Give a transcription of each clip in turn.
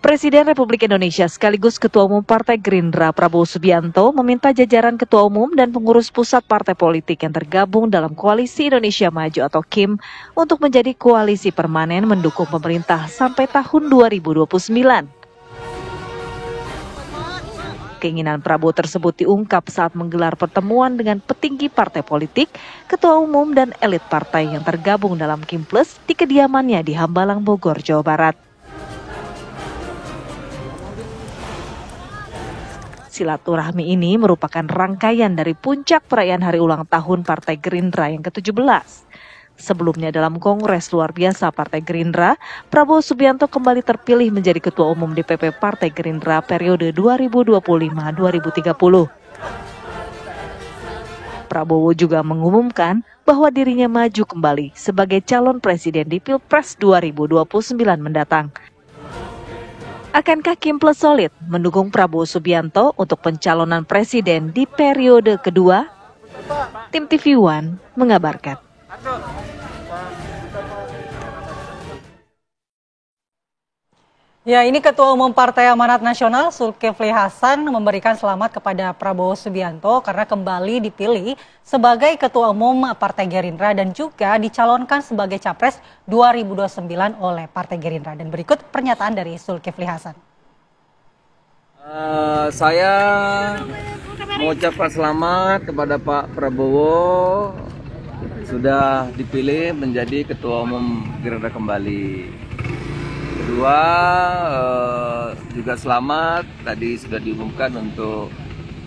Presiden Republik Indonesia sekaligus Ketua Umum Partai Gerindra Prabowo Subianto meminta jajaran Ketua Umum dan pengurus pusat partai politik yang tergabung dalam Koalisi Indonesia Maju atau KIM untuk menjadi koalisi permanen mendukung pemerintah sampai tahun 2029. Keinginan Prabowo tersebut diungkap saat menggelar pertemuan dengan petinggi partai politik, ketua umum dan elit partai yang tergabung dalam KIM Plus di kediamannya di Hambalang, Bogor, Jawa Barat. Silaturahmi ini merupakan rangkaian dari puncak perayaan hari ulang tahun Partai Gerindra yang ke-17. Sebelumnya dalam Kongres Luar Biasa Partai Gerindra, Prabowo Subianto kembali terpilih menjadi Ketua Umum DPP Partai Gerindra periode 2025-2030. Prabowo juga mengumumkan bahwa dirinya maju kembali sebagai calon presiden di Pilpres 2029 mendatang. Akankah KIM Plus solid mendukung Prabowo Subianto untuk pencalonan presiden di periode kedua? Tim TV One mengabarkan. Ya, ini Ketua Umum Partai Amanat Nasional Zulkifli Hasan memberikan selamat kepada Prabowo Subianto karena kembali dipilih sebagai Ketua Umum Partai Gerindra dan juga dicalonkan sebagai Capres 2029 oleh Partai Gerindra. Dan berikut pernyataan dari Zulkifli Hasan. Saya mengucapkan selamat kepada Pak Prabowo sudah dipilih menjadi Ketua Umum Gerindra kembali. Kedua, juga selamat tadi sudah diumumkan untuk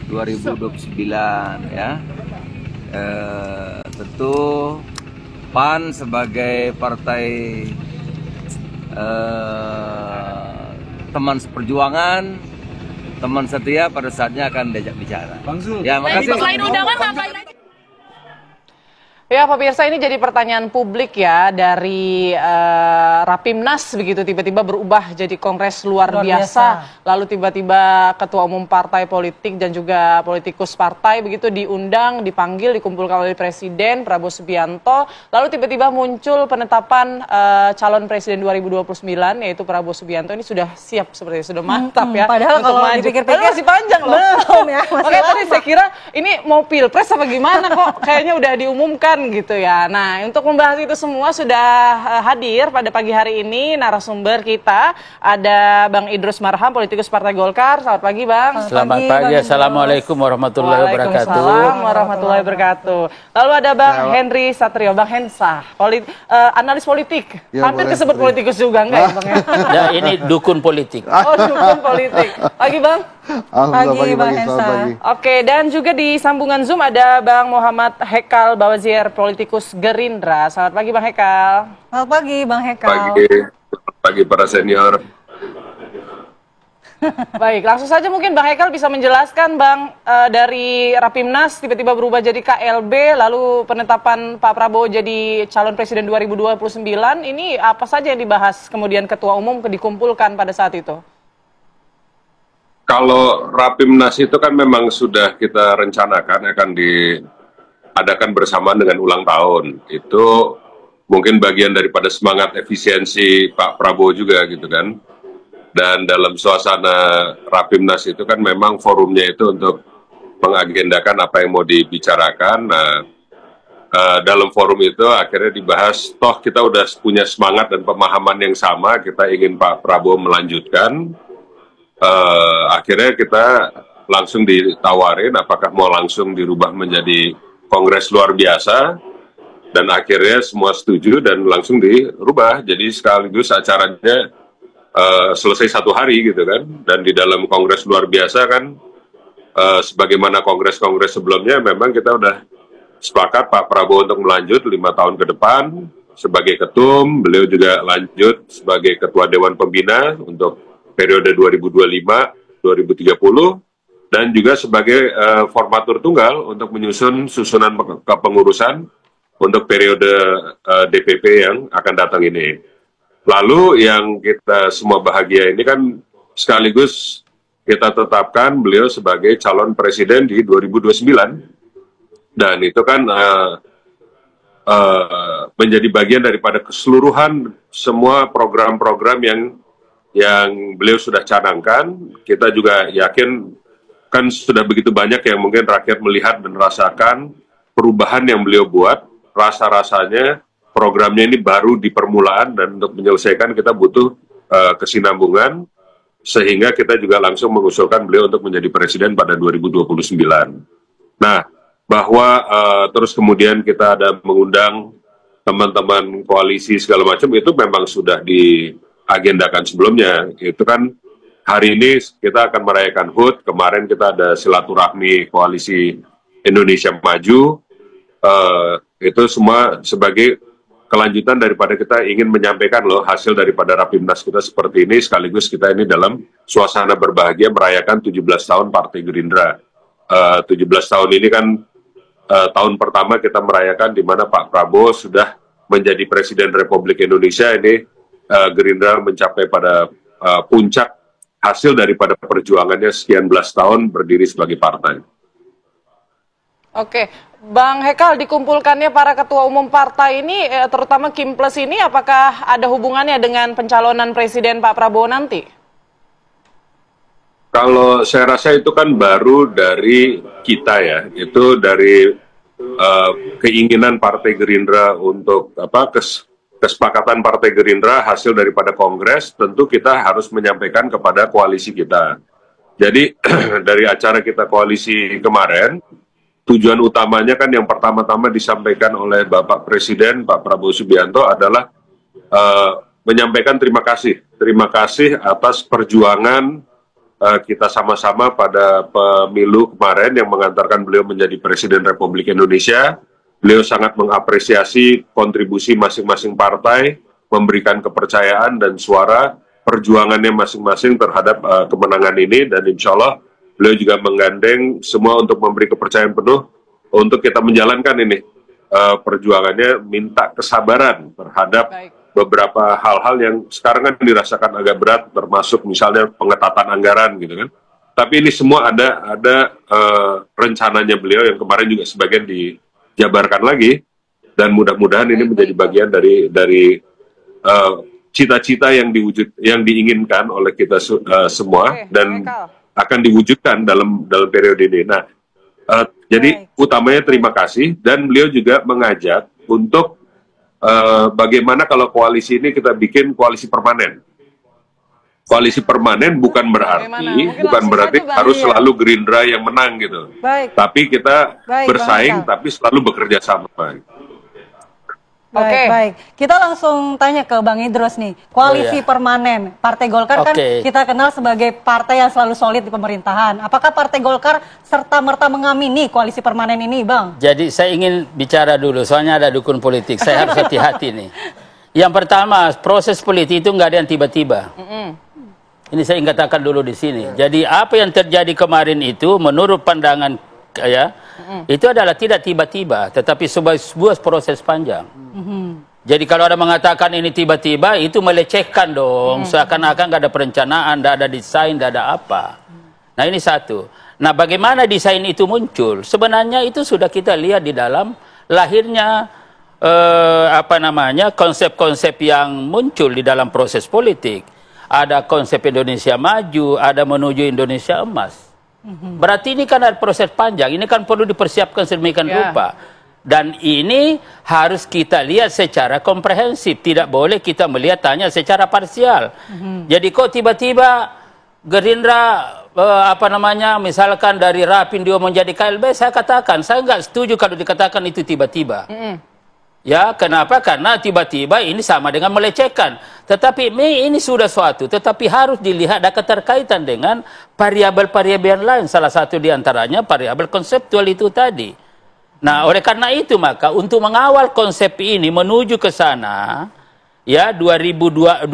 2029 ya. Tentu PAN sebagai partai teman seperjuangan, teman setia pada saatnya akan diajak bicara. Bang Zul, ya, makasih. Selain undangan ngapain? Ya, pemirsa, ini jadi pertanyaan publik ya dari Rapimnas begitu tiba-tiba berubah jadi Kongres luar biasa. Lalu tiba-tiba ketua umum partai politik dan juga politikus partai begitu diundang, dipanggil, dikumpulkan oleh Presiden Prabowo Subianto. Lalu tiba-tiba muncul penetapan calon Presiden 2029 yaitu Prabowo Subianto. Ini sudah siap seperti sudah mantap ya. Padahal untuk kalau maju. dipikir-pikir Masih panjang loh. Belum ya, masih Oke, tadi saya kira ini mau pilpres apa gimana kok kayaknya udah diumumkan gitu ya. Nah, untuk membahas itu semua sudah hadir pada pagi hari ini narasumber kita ada Bang Idrus Marham, politikus Partai Golkar. Selamat pagi, Bang. Selamat pagi. Assalamualaikum warahmatullahi wabarakatuh. Waalaikumsalam warahmatullahi wabarakatuh. Lalu ada Bang Henry Satrio, Bang Hensa, analis politik. Ya, hampir boleh. disebut politikus juga enggak ya, Bang? Ya, ini dukun politik. Oh, dukun politik. Pagi, Bang. Pagi, Bang Hensa. Oke, dan juga di sambungan Zoom ada Bang Muhammad Hekal Bawazir, politikus Gerindra. Selamat pagi, Bang Hekal. Selamat pagi, Bang Hekal. Pagi para senior. Baik, langsung saja mungkin Bang Hekal bisa menjelaskan, Bang, dari Rapimnas tiba-tiba berubah jadi KLB, lalu penetapan Pak Prabowo jadi calon presiden 2029, ini apa saja yang dibahas kemudian Ketua Umum dikumpulkan pada saat itu? Kalau Rapimnas itu kan memang sudah kita rencanakan akan diadakan bersamaan dengan ulang tahun. Itu mungkin bagian daripada semangat efisiensi Pak Prabowo juga gitu kan. Dan dalam suasana Rapimnas itu kan memang forumnya itu untuk mengagendakan apa yang mau dibicarakan. Nah, dalam forum itu akhirnya dibahas, toh kita udah punya semangat dan pemahaman yang sama, kita ingin Pak Prabowo melanjutkan. Akhirnya kita langsung ditawarin apakah mau langsung dirubah menjadi kongres luar biasa, dan akhirnya semua setuju dan langsung dirubah jadi sekaligus acaranya selesai satu hari gitu kan. Dan di dalam kongres luar biasa kan sebagaimana kongres-kongres sebelumnya memang kita udah sepakat Pak Prabowo untuk melanjut 5 tahun ke depan sebagai ketum, beliau juga lanjut sebagai ketua Dewan Pembina untuk periode 2025-2030 dan juga sebagai formatur tunggal untuk menyusun susunan kepengurusan untuk periode DPP yang akan datang ini. Lalu yang kita semua bahagia ini kan sekaligus kita tetapkan beliau sebagai calon presiden di 2029 dan itu kan menjadi bagian daripada keseluruhan semua program-program yang beliau sudah canangkan. Kita juga yakin kan sudah begitu banyak yang mungkin rakyat melihat dan rasakan perubahan yang beliau buat. Rasa-rasanya programnya ini baru di permulaan, dan untuk menyelesaikan kita butuh kesinambungan, sehingga kita juga langsung mengusulkan beliau untuk menjadi presiden pada 2029. Nah, bahwa terus kemudian kita ada mengundang teman-teman koalisi segala macam, itu memang sudah diagendakan sebelumnya. Itu kan hari ini kita akan merayakan HUT, kemarin kita ada silaturahmi koalisi Indonesia Maju, itu semua sebagai kelanjutan daripada kita ingin menyampaikan loh hasil daripada Rapimnas kita seperti ini, sekaligus kita ini dalam suasana berbahagia merayakan 17 tahun Partai Gerindra. 17 tahun ini kan tahun pertama kita merayakan di mana Pak Prabowo sudah menjadi Presiden Republik Indonesia. Ini Gerindra mencapai pada puncak hasil daripada perjuangannya sekian belas tahun berdiri sebagai partai. Oke, Bang Hekal, dikumpulkannya para ketua umum partai ini, terutama Kim Plus ini, apakah ada hubungannya dengan pencalonan Presiden Pak Prabowo nanti? Kalau saya rasa itu kan baru dari kita ya, itu dari keinginan Partai Gerindra untuk kesepakatan Partai Gerindra hasil daripada Kongres, tentu kita harus menyampaikan kepada koalisi kita. Jadi dari acara kita koalisi kemarin, tujuan utamanya kan yang pertama-tama disampaikan oleh Bapak Presiden, Pak Prabowo Subianto adalah menyampaikan terima kasih atas perjuangan kita sama-sama pada pemilu kemarin yang mengantarkan beliau menjadi Presiden Republik Indonesia. Beliau sangat mengapresiasi kontribusi masing-masing partai, memberikan kepercayaan dan suara perjuangannya masing-masing terhadap kemenangan ini, dan insya Allah beliau juga menggandeng semua untuk memberi kepercayaan penuh untuk kita menjalankan ini perjuangannya, minta kesabaran terhadap beberapa hal-hal yang sekarang kan dirasakan agak berat, termasuk misalnya pengetatan anggaran gitu kan. Tapi ini semua ada rencananya beliau yang kemarin juga sebagian dijabarkan lagi, dan mudah-mudahan ini menjadi bagian dari cita-cita yang diinginkan oleh kita semua dan akan diwujudkan dalam periode ini. Nah, jadi utamanya terima kasih, dan beliau juga mengajak untuk bagaimana kalau koalisi ini kita bikin koalisi permanen. Koalisi permanen bukan berarti harus selalu Gerindra yang menang gitu. Tapi kita bersaing tapi selalu bekerja sama. Baik. Kita langsung tanya ke Bang Idrus nih. Koalisi permanen, Partai Golkar kan kita kenal sebagai partai yang selalu solid di pemerintahan. Apakah Partai Golkar serta-merta mengamini koalisi permanen ini, Bang? Jadi saya ingin bicara dulu, soalnya ada dukun politik. Saya harus hati-hati nih. Yang pertama, proses politik itu nggak ada yang tiba-tiba. Ini saya ingin katakan dulu di sini. Jadi apa yang terjadi kemarin itu, menurut pandangan itu adalah tidak tiba-tiba, tetapi sebuah proses panjang. Jadi kalau ada mengatakan ini tiba-tiba, itu melecehkan dong. Seakan-akan nggak ada perencanaan, nggak ada desain, nggak ada apa. Nah ini satu. Nah bagaimana desain itu muncul? Sebenarnya itu sudah kita lihat di dalam lahirnya konsep-konsep yang muncul di dalam proses politik. Ada konsep Indonesia Maju, ada menuju Indonesia Emas. Berarti ini kan ada proses panjang, ini kan perlu dipersiapkan sedemikian rupa. Dan ini harus kita lihat secara komprehensif, tidak boleh kita melihat hanya secara parsial. Jadi kok tiba-tiba Gerindra misalkan dari Rapindo menjadi KLB, saya katakan, saya nggak setuju kalau dikatakan itu tiba-tiba. Ya, kenapa? Karena tiba-tiba ini sama dengan melecehkan. Tetapi ini sudah suatu, tetapi harus dilihat ada keterkaitan dengan variabel-variabel lain. Salah satu diantaranya variabel konseptual itu tadi. Nah, oleh karena itu maka untuk mengawal konsep ini menuju ke sana, ya 2045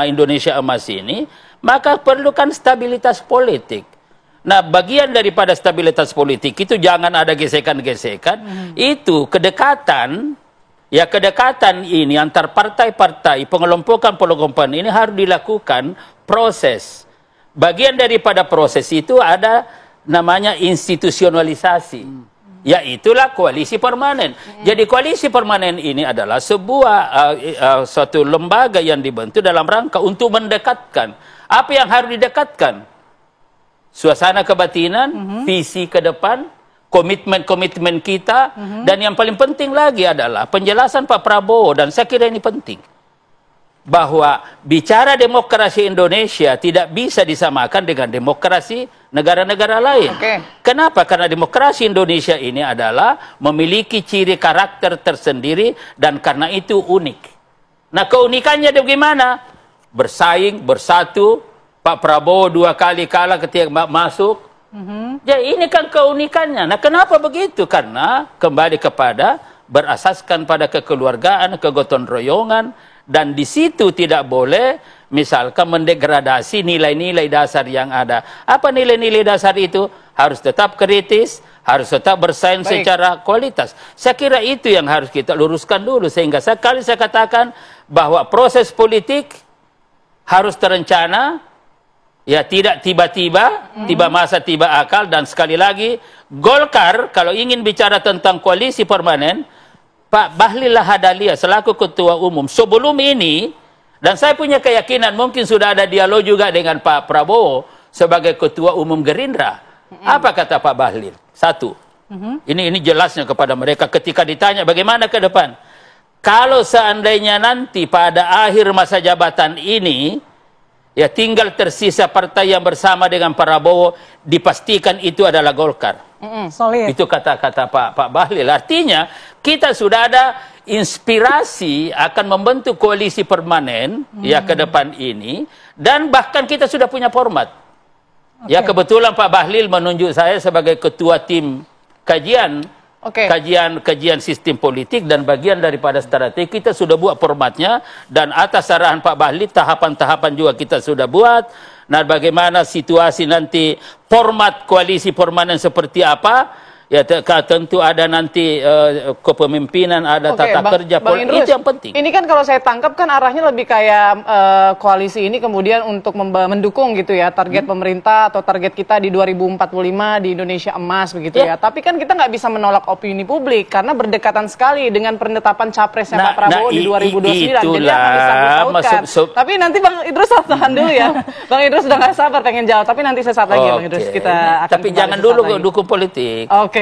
Indonesia Emas ini, maka perlukan stabilitas politik. Nah, bagian daripada stabilitas politik itu jangan ada gesekan-gesekan. Itu kedekatan ini antar partai-partai, pengelompokan ini harus dilakukan proses. Bagian daripada proses itu ada namanya institusionalisasi. Ya itulah koalisi permanen. Jadi koalisi permanen ini adalah sebuah suatu lembaga yang dibentuk dalam rangka untuk mendekatkan. Apa yang harus didekatkan? Suasana kebatinan, visi ke depan, komitmen-komitmen kita, dan yang paling penting lagi adalah penjelasan Pak Prabowo, dan saya kira ini penting, bahwa bicara demokrasi Indonesia tidak bisa disamakan dengan demokrasi negara-negara lain. Kenapa? Karena demokrasi Indonesia ini adalah memiliki ciri karakter tersendiri dan karena itu unik. Nah, keunikannya bagaimana? Bersaing, bersatu, Pak Prabowo 2 kali kalah ketika masuk. Jadi ini kan keunikannya. Nah, kenapa begitu? Karena kembali kepada berasaskan pada kekeluargaan, kegotong royongan, dan di situ tidak boleh misalkan mendegradasi nilai-nilai dasar yang ada. Apa nilai-nilai dasar itu? Harus tetap kritis, harus tetap bersaing secara kualitas. Saya kira itu yang harus kita luruskan dulu, sehingga sekali saya katakan bahwa proses politik harus terencana, ya tidak tiba-tiba, tiba masa tiba akal, dan sekali lagi Golkar kalau ingin bicara tentang koalisi permanen, Pak Bahlil Lahadalia selaku Ketua Umum sebelum ini, dan saya punya keyakinan mungkin sudah ada dialog juga dengan Pak Prabowo sebagai Ketua Umum Gerindra. Apa kata Pak Bahlil? Satu, ini jelasnya kepada mereka ketika ditanya bagaimana ke depan. Kalau seandainya nanti pada akhir masa jabatan ini, ya tinggal tersisa partai yang bersama dengan Prabowo, dipastikan itu adalah Golkar. Solid. Itu kata-kata Pak Bahlil. Artinya kita sudah ada inspirasi akan membentuk koalisi permanen ya ke depan ini, dan bahkan kita sudah punya format. Ya kebetulan Pak Bahlil menunjuk saya sebagai ketua tim kajian kajian sistem politik dan bagian daripada strategi. Kita sudah buat formatnya, dan atas arahan Pak Bahlil tahapan-tahapan juga kita sudah buat. Nah, bagaimana situasi nanti format koalisi permanen seperti apa? Ya tentu ada nanti kepemimpinan, ada tata kerja, itu yang penting. Ini kan kalau saya tangkap kan arahnya lebih kayak koalisi ini kemudian untuk mendukung gitu ya target pemerintah atau target kita di 2045 di Indonesia emas begitu ya. Tapi kan kita nggak bisa menolak opini publik karena berdekatan sekali dengan penetapan capresnya Pak Prabowo di 2029. Jadi akan disangkut-pautkan. Tapi nanti Bang Idrus tahan dulu ya. Bang Idrus sudah nggak sabar pengen jawab, tapi nanti sesaat lagi Bang Idrus kita akan. Tapi jangan dulu dukung politik. Oke.